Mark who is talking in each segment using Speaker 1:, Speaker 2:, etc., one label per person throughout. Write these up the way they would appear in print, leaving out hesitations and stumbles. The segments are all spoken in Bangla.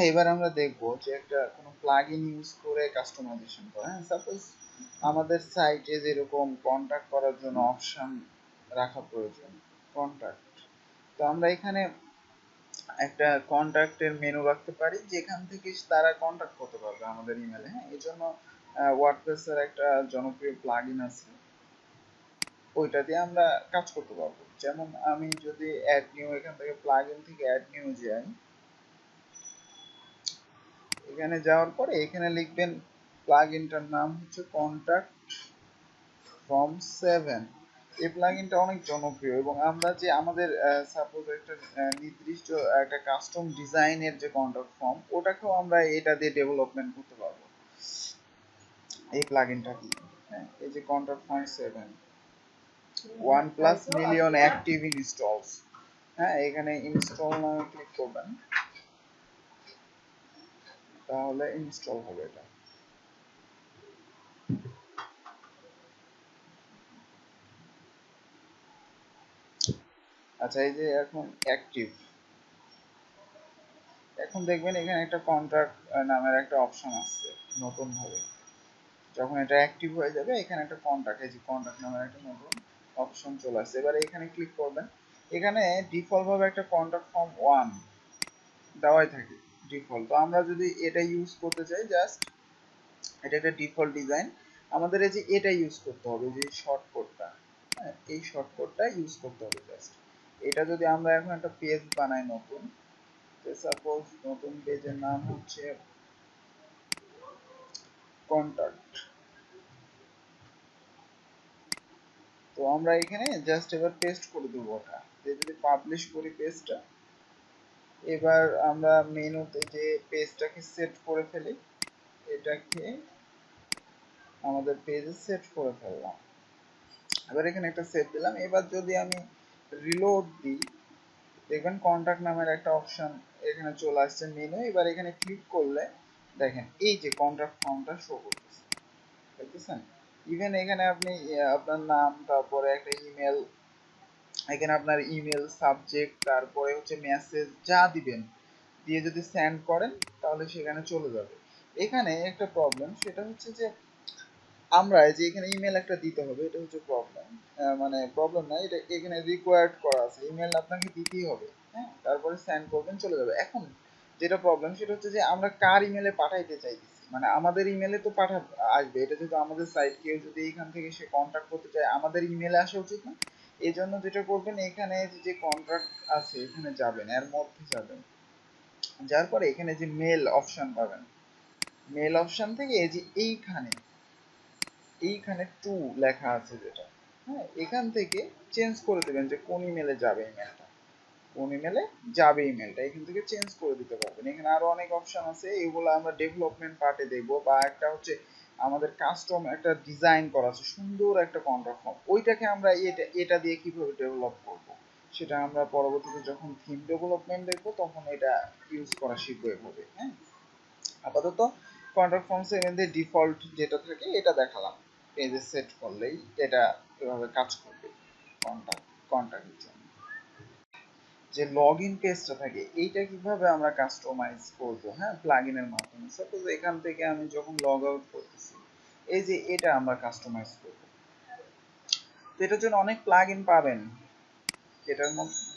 Speaker 1: এবার আমরা দেখব যে একটা কোনো প্লাগইন ইউজ করে কাস্টমাইজেশন করা। হ্যাঁ, সাপোজ আমাদের সাইটে যেরকম কন্টাক্ট করার জন্য অপশন রাখা প্রয়োজন, কন্টাক্ট। তো আমরা এখানে একটা কন্টাক্টের মেনু রাখতে পারি যেখান থেকে তারা কন্টাক্ট করতে পারবে আমাদের ইমেলে। হ্যাঁ, এই জন্য ওয়ার্ডপ্রেসের একটা জনপ্রিয় প্লাগইন আছে, ওইটা দিয়ে আমরা কাজ করতে পারবো। যেমন আমি যদি অ্যাড নিউ, এখান থেকে প্লাগইন থেকে অ্যাড নিউ যাই, এখানে যাওয়ার পরে এখানে লিখবেন প্লাগইনটার নাম হচ্ছে কন্টাক্ট ফর্ম 7। এই প্লাগইনটা অনেক জনপ্রিয় এবং আমরা যে আমাদের সাপোজ একটা নির্দিষ্ট একটা কাস্টম ডিজাইনের যে কন্টাক্ট ফর্ম, ওটাকেও আমরা এটা দিয়ে ডেভেলপমেন্ট করতে পারবো। এই প্লাগইনটা কি, হ্যাঁ, এই যে contact form 7 1+ million active installs. হ্যাঁ, এখানে ইনস্টল নামে ক্লিক করবেন, তাহলে ইনস্টল হবে এটা। আচ্ছা, এই যে এখন অ্যাক্টিভ, এখন দেখবেন এখানে একটা কন্ট্রাক্ট নামের একটা অপশন আসছে নতুন ভাবে। যখন এটা অ্যাক্টিভ হয়ে যাবে এখানে একটা কন্ট্রাক্ট, এই যে কন্ট্রাক্ট নামের একটা নতুন অপশন চলে আসছে। এবারে এখানে ক্লিক করবেন, এখানে ডিফল্ট ভাবে একটা কন্ট্রাক্ট ফর্ম 1 দেওয়াই থাকে ডিফল্ট। তো আমরা যদি এটা ইউজ করতে চাই, জাস্ট এটা একটা ডিফল্ট ডিজাইন, আমাদের এই যে এটা ইউজ করতে হবে, যে শর্টকাটটা, হ্যাঁ, এই শর্টকাটটা ইউজ করতে হবে জাস্ট। এটা যদি আমরা এখন একটা পেজ বানাই নতুন, সাপোজ নতুন পেজের নাম হচ্ছে কন্টাক্ট, তো আমরা এখানে জাস্ট এবার পেস্ট করে দেবো ওটা। যদি পাবলিশ করি পেজটা, এবার আমরা মেনুতে যে পেজটাকে সেট করে ফেলি, এটাকে আমাদের পেজে সেট করে ফেললাম। এবার এখানে একটা সেভ দিলাম। এবার যদি আমি রিলোড দিই, দেখবেন কন্টাক্ট নামের একটা অপশন এখানে চলে আসছে মেনু। এবার এখানে ক্লিক করলে দেখেন এই যে কন্টাক্ট ফর্মটা শো করতেছে, দেখতেছেন? ইভেন এখানে আপনি আপনার নাম, তারপরে একটা ইমেল, এখানে আপনার ইমেল সাবজেক্ট, তারপরে হচ্ছে মেসেজ যা দিবেন দিয়ে যদি সেন্ড করেন তাহলে সেখানে চলে যাবে। এখানে একটা প্রবলেম, সেটা হচ্ছে যে আমরা যে এখানে ইমেল একটা দিতে হবে, এটা হচ্ছে প্রবলেম। মানে প্রবলেম না, এটা এখানে রিকোয়ার্ড করা আছে, ইমেল আপনাকে দিতেই হবে। হ্যাঁ, তারপরে সেন্ড করবেন, চলে যাবে। এখন যেটা প্রবলেম সেটা হচ্ছে যে আমরা কার ইমেলে পাঠাইতে চাইতেছি, মানে আমাদের ইমেলে তো আসবে। এটা যদি আমাদের সাইট, কেউ যদি এখান থেকে সে কন্ট্যাক্ট করতে চায়, আমাদের ইমেলে আসা উচিত না? এই জন্য যেটা করবেন, এখানে যে কন্ট্রাক্ট আছে এখানে যাবেন, এর মধ্যে যাবেন, যার পরে এখানে যে মেল অপশন পাবেন, মেল অপশন থেকে এই যে এইখানে টু লেখা আছে যেটা, হ্যাঁ, এখান থেকে চেঞ্জ করে দেবেন যে কোন ইমেলে যাবে ইমেলটা, কোন ইমেলে যাবে ইমেলটা, এখান থেকে চেঞ্জ করে দিতে পারবেন। এখানে আরো অনেক অপশন আছে, এগুলো আমরা ডেভেলপমেন্ট পার্টে দেখবো। বা একটা হচ্ছে আমাদের কাস্টম একটা ডিজাইন করা আছে সুন্দর একটা কন্ট্রাক্ট ফর্ম, ওইটাকে আমরা এটা দিয়ে কিভাবে ডেভেলপ করব, সেটা আমরা পরবর্তীতে যখন থিম ডেভেলপমেন্ট দেখবো তখন এটা ইউজ করা শিখবো এভাবে। হ্যাঁ, আপাতত কন্ট্রাক্ট ফর্ম 7 এর ডিফল্ট যেটা থাকে এটা দেখালাম, পেজে সেট করলেই এটা এভাবে কাজ করবে কন্ট্যাক্টের জন্য। যে লগ ইন পেজটা থাকে এইটা কিভাবে আমরা কাস্টমাইজ করব, হ্যাঁ, প্লাগইনের মাধ্যমে। সাপোজ এখান থেকে আমি যখন লগ আউট করতেছি, এই যে এটা আমরা কাস্টমাইজ করব। তো এটার জন্য অনেক প্লাগইন পাবেন, এটার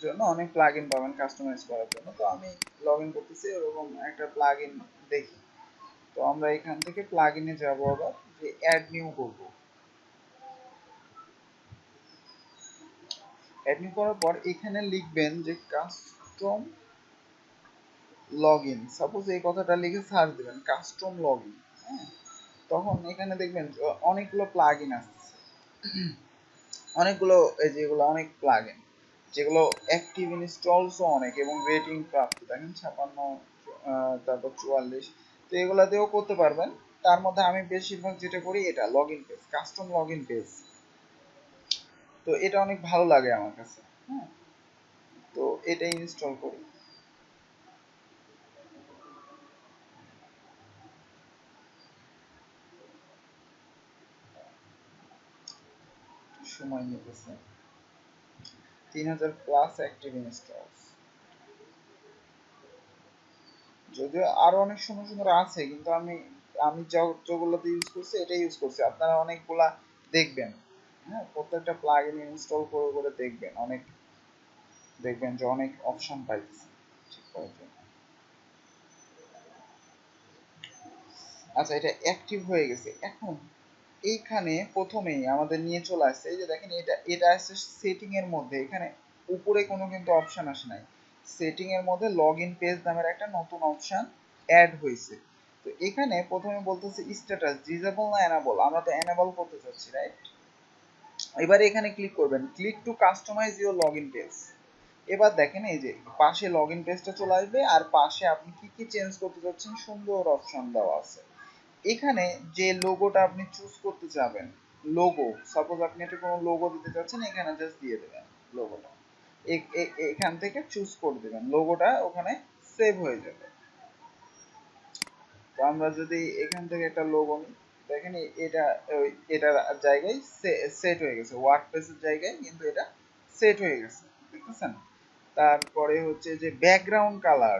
Speaker 1: জন্য অনেক প্লাগইন পাবেন কাস্টমাইজ করার জন্য। তো আমি লগ ইন করতেছি, এরকম একটা প্লাগইন দেখি। তো আমরা এখান থেকে প্লাগইনে যাব, আবার যে অ্যাড নিউ করব। অ্যাড নিউ করার পর এখানে লিখবেন যে কাস্টম লগইন, সাপোজ এই কথাটা লিখে সার্চ দিবেন কাস্টম লগইন। হ্যাঁ, তখন এখানে দেখবেন অনেকগুলো প্লাগইন আসছে, অনেকগুলো, এই যেগুলো অনেক প্লাগইন যেগুলো অ্যাক্টিভ ইনস্টলসও অনেক এবং রেটিং প্রাপ্ত, দেখেন 56, তারপর 44। তো এগুলাতেও করতে পারবেন। তার মধ্যে আমি বেশিরভাগ যেটা করি এটা login page, custom login page. তো এটা অনেক ভালো লাগে আমার কাছে। হ্যাঁ, তো এটা ইনস্টল করি। সময় নিতেছে, 3000+ অ্যাক্টিভ ইনস্টলস। যদিও আরো অনেক সুন্দর সুন্দর আছে, কিন্তু আমি আমি যতগুলোতে ইউজ করছি এটাই ইউজ করছি। আপনারা অনেকগুলা দেখবেন, হ্যাঁ, প্রত্যেকটা প্লাগইন ইনস্টল করে করে দেখবেন, অনেক দেখবেন যে অনেক অপশন পাইতেছে ঠিক করার জন্য। আচ্ছা, এটা অ্যাক্টিভ হয়ে গেছে। এখন এইখানে প্রথমেই আমাদের নিয়ে চলে আসছে, এই যে দেখেন এটা এটা আসছে সেটিং এর মধ্যে। এখানে উপরে কোনো কিন্তু অপশন আসে নাই। সেটিং এর মধ্যে লগ ইন পেজ নামের একটা নতুন অপশন অ্যাড হয়েছে। তো এখানে প্রথমে বলতেছে স্ট্যাটাস ডিসেবল না এনাবল, আমরা তো এনাবল করতে চাচ্ছি, রাইট? এবারে এখানে ক্লিক করবেন, click to customise your log in page. এবার দেখেন এই যে পাশে লগ ইন পেজটা চলে আসবে, আর পাশে আপনি কি কি চেঞ্জ করতে চাচ্ছেন সুন্দর অপশন দেওয়া আছে। এখানে যে লোগোটা আপনি চুজ করতে চাবেন, লোগো, সাপোজ আপনি একটা কোনো লোগো দিতে চাচ্ছেন, এখানে জাস্ট দিয়ে দেবেন লোগোটা। এখান থেকে চুজ করে দেবেন, লোগোটা ওখানে সেভ হয়ে যাবে। তো আমরা যদি এখান থেকে একটা লোগো নিই, দেখেন এটা এটার জায়গায় সেট হয়ে গেছে, ওয়ার্ডপ্রেসের জায়গায় কিন্তু এটা সেট হয়ে গেছে, দেখতেছেন? তারপরে হচ্ছে যে ব্যাকগ্রাউন্ড কালার,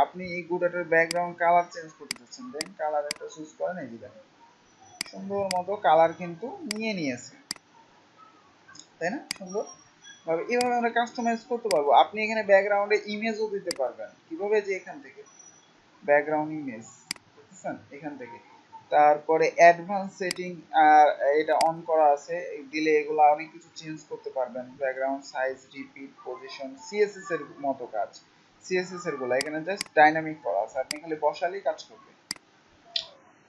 Speaker 1: আপনি এই গুটাটার ব্যাকগ্রাউন্ড কালার চেঞ্জ করতে চাচ্ছেন, দেন কালার একটা চুজ করেন, এই যে দেখেন সুন্দর মতো কালার কিন্তু নিয়ে নিয়েছে, তাই না? সুন্দর ভাবে এইভাবে আমরা কাস্টমাইজ করতে পারবো। আপনি এখানে ব্যাকগ্রাউন্ডে ইমেজও দিতে পারবেন, কিভাবে, যে এখান থেকে ব্যাকগ্রাউন্ড ইমেজ, বুঝছেন, এখান থেকে। তারপরে অ্যাডভান্স সেটিং, আর এটা অন করা আছে, দিলে এগুলো অনেক কিছু চেঞ্জ করতে পারবেন, background size, repeat, position, CSS এর মতো কাজ। সিএসএস এর গুলো এখানে জাস্ট ডাইনামিক করা আছে, আপনি খালি বসালেই কাজ করবে।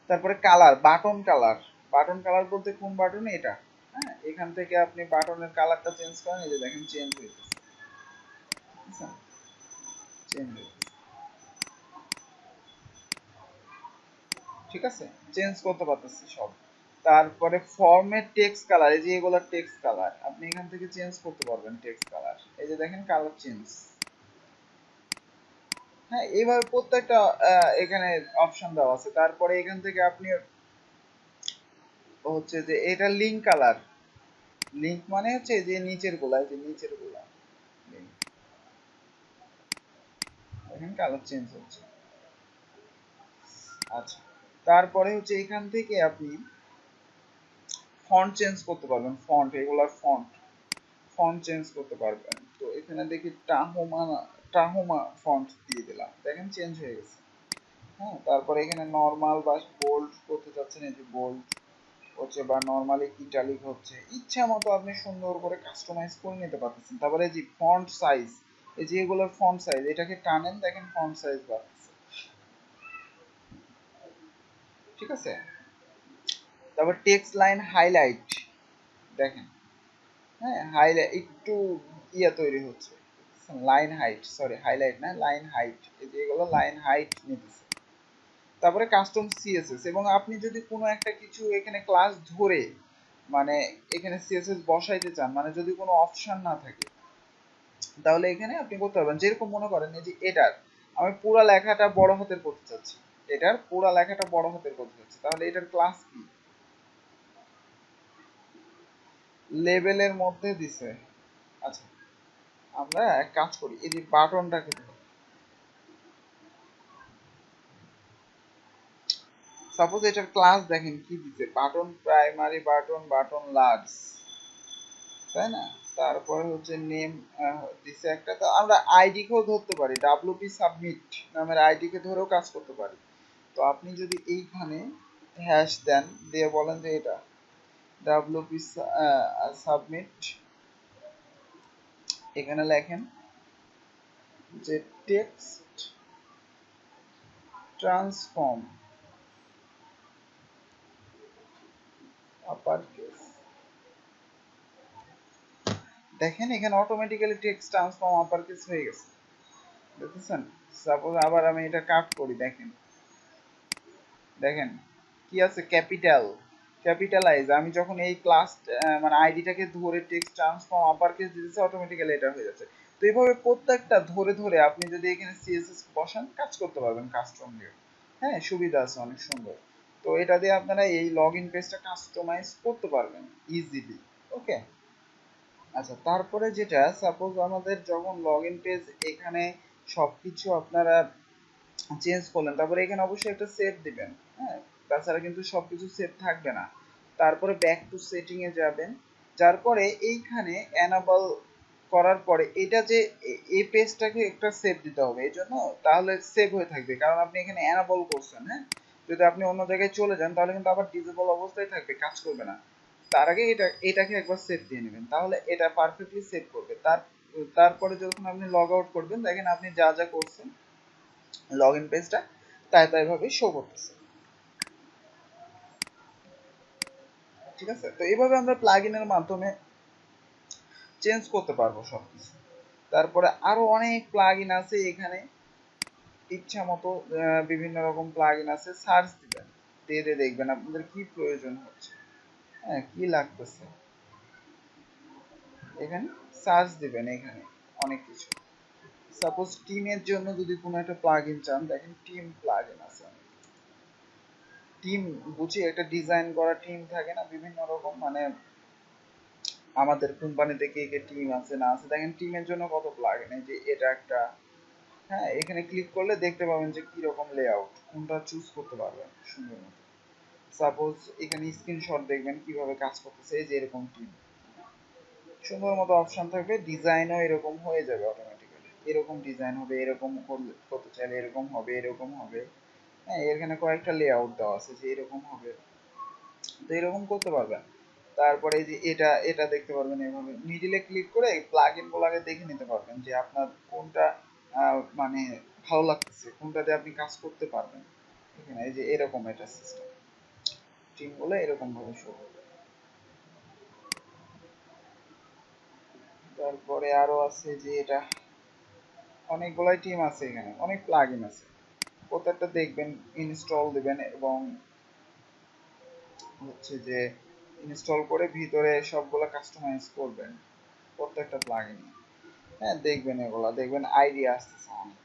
Speaker 1: তারপরে colour, button colour, button colour বলতে কোন বাটন, এটা, হ্যাঁ, এখান থেকে আপনি বাটনের কালারটা চেঞ্জ করেন, এই যে দেখেন চেঞ্জ হইতেছে, চেঞ্জ হইতেছে, ঠিক আছে, চেঞ্জ করতে পারতেছি সব। তারপরে ফরম্যাট টেক্সট কালার, এই যে এগুলো টেক্সট কালার, আপনি এখান থেকে চেঞ্জ করতে পারবেন টেক্সট কালার, এই যে দেখেন কালার চেঞ্জ। হ্যাঁ, এইভাবে প্রত্যেকটা এখানে অপশন দেওয়া আছে। তারপরে এখান থেকে আপনি হচ্ছে যে এটা লিঙ্ক কালার, লিঙ্ক মানে হচ্ছে যে নিচের গুলা, এই যে নিচের গুলা লিঙ্ক, দেখেন কালার চেঞ্জ হচ্ছে। আচ্ছা, তারপরে হচ্ছে এখান থেকে আপনি ফন্ট চেঞ্জ করতে পারবেন, ফন্ট, এগুলার ফন্ট, ফন্ট চেঞ্জ করতে পারবেন। তো এখানে দেখি টাহোমা, টাহোমা ফন্ট দিয়ে দিলাম, দেখেন চেঞ্জ হয়ে গেছে। হ্যাঁ, তারপরে এখানে নরমাল বা বোল্ড করতে চাচ্ছেন, এই যে বোল্ড হচ্ছে বা নরমালি ইটালিক হচ্ছে, ইচ্ছা মতো আপনি সুন্দর করে কাস্টমাইজ করে নিতে পারতেছেন। তারপরে এই যে ফন্ট সাইজ, এই যে এগুলোর ফন্ট সাইজ, এটাকে টানেন, দেখেন ফন্ট সাইজ বাড়তেছে, ঠিক আছে? তারপর টেক্সট লাইন হাইলাইট, দেখেন, হ্যাঁ, হাইলাইট একটু ইয়া তৈরি হচ্ছে, লাইন হাইট, সরি হাইলাইট না, লাইন হাইট, এই যে এগুলো লাইন হাইট নিতেছে। তারপরে কাস্টম সিএসএস, এবং আপনি যদি কোনো একটা কিছু এখানে ক্লাস ধরে মানে এখানে সিএসএস বসাইতে চান, মানে যদি কোনো অপশন না থাকে, তাহলে এখানে আপনি করতে পারবেন। যেরকম মনে করেন এই যে এটার আমি পুরা লেখাটা বড় হাতের করতে চাচ্ছি, এটার পুরা লেখাটা বড় হাতের করতে চাচ্ছি, তাহলে এটার ক্লাস কি, লেভেলের মধ্যে দিছে। আচ্ছা, আমরা এক কাজ করি, এই যে বাটনটাকে, সাপোজ এটার ক্লাস দেখেন কি দিছে, button primary button, button large, তাই না? তারপরে হচ্ছে নেম দিছে একটা, তো আমরা আইডি কেও ধরতে পারি, ডাব্লিউপি সাবমিট নামের আইডি কে ধরেও কাজ করতে পারি। তো আপনি যদি এইখানে হ্যাশ দেন, দিয়ে বলেন যে এটা ডাব্লিউপি সাবমিট, এখানে লেখেন যে টেক্সট ট্রান্সফর্ম আপার কেস, দেখেন এখানে automatically text transform upper case হয়ে গেছে, দেখতেছেন? সাপোজ আবার আমি এটা কাট করি, দেখেন, দেখেন কি আছে, ক্যাপিটাল, ক্যাপিটালাইজ, আমি যখন এই ক্লাস মানে আইডিটাকে ধরে টেক্সট ট্রান্সফর্ম আপার কেস দিতেছে, অটোমেটিক্যালি এটা হয়ে যাচ্ছে। তো এইভাবে প্রত্যেকটা ধরে ধরে আপনি যদি এখানে সিএসএস বসান, কাজ করতে পারবেন কাস্টম দিয়ে। হ্যাঁ, সুবিধা আছে অনেক সুন্দর। তো এটা দিয়ে আপনারা এই লগ ইন পেজটা কাস্টমাইজ করতে পারবেন ইজিলি। ওকে, আচ্ছা, তারপরে যেটা, সাপোজ আমাদের যখন লগ ইন পেজ, এখানে সবকিছু আপনারা চেঞ্জ করলেন, তারপরে এখানে অবশ্যই একটা সেভ দিবেন। হ্যাঁ, তাছাড়া কিন্তু সবকিছু সেভ থাকবে না। তারপরে ব্যাক টু সেটিং এ যাবেন, যার পরে এইখানে এনাবল করার পরে এটা যে এই পেজটাকে একটা সেভ দিতে হবে এই জন্য, তাহলে সেভ হয়ে থাকবে, কারণ আপনি এখানে এনাবল করছেন। হ্যাঁ, যদি আপনি অন্য জায়গায় চলে যান তাহলে কিন্তু আবার ডিসেবল অবস্থায় থাকবে, কাজ করবে না। তার আগে এটাকে একবার সেভ দিয়ে নেবেন, তাহলে এটা পারফেক্টলি সেভ করবে। তারপরে যখন আপনি লগ আউট করবেন, দেখেন আপনি যা যা করছেন লগ ইন পেজটা তাই তাই ভাবে শো করতেছে। ঠিক আছে, তো এইভাবে আমরা প্লাগ ইনের মাধ্যমে চেঞ্জ করতে পারবো সবকিছু। তারপরে আরো অনেক প্লাগ ইন আছে এখানে, ইচ্ছা মতো বিভিন্ন রকম প্লাগ ইন আছে, সার্চ দিবেন, দিয়ে দিয়ে দেখবেন আপনাদের কি প্রয়োজন হচ্ছে, হ্যাঁ কি লাগতেছে, এখানে সার্চ দিবেন। এখানে অনেক কিছু, সাপোজ টিমের জন্য যদি কোনো একটা প্লাগ ইন চান, দেখেন টিম প্লাগ ইন আছে। টিম বুঝি একটা ডিজাইন করা টিম থাকে না বিভিন্ন রকম, মানে আমাদের কোম্পানিতে কে কে টিম আছে না আছে, দেখেন টিমের জন্য কত প্লাগইন, এই যে এটা একটা। হ্যাঁ, এখানে ক্লিক করলে দেখতে পাবেন যে কি রকম লেআউট, কোনটা চুজ করতে পারবেন সুন্দর মতো। সাপোজ এখানে স্ক্রিনশট দেখবেন কিভাবে কাজ করতেছে, এই যে এরকম টিম সুন্দর মতো অপশন থাকবে, ডিজাইনও এরকম হয়ে যাবে অটোমেটিক্যালি, এরকম ডিজাইন হবে, এরকম করতে চাইলে এরকম হবে, এরকম হবে। হ্যাঁ, এখানে কয়েকটা লেআউট দেওয়া আছে যে এরকম হবে, তো এরকম করতে পারবেন। তারপরে এই যে এটা এটা দেখতে পারবেন, এভাবে মিডিলে ক্লিক করে প্লাগ ইন গুলোকে দেখে নিতে পারবেন যে আপনার কোনটা মানে ভালো লাগতেছে, কোনটাতে আপনি কাজ করতে পারবেন। এখানে এই যে এরকম এটা সিস্টেম, টিম গুলো এরকম ভাবে শো করবে। তারপরে আরো আছে যে এটা, অনেকগুলাই টিম আছে, এখানে অনেক প্লাগ ইন আছে, প্রত্যেকটা দেখবেন ইনস্টল দিবেন এবং হচ্ছে যে ইনস্টল করে ভিতরে সবগুলো কাস্টমাইজ করবেন প্রত্যেকটা প্লাগইনে। হ্যাঁ, দেখবেন এগুলা, দেখবেন আইডিয়া আসতেছে অনেক।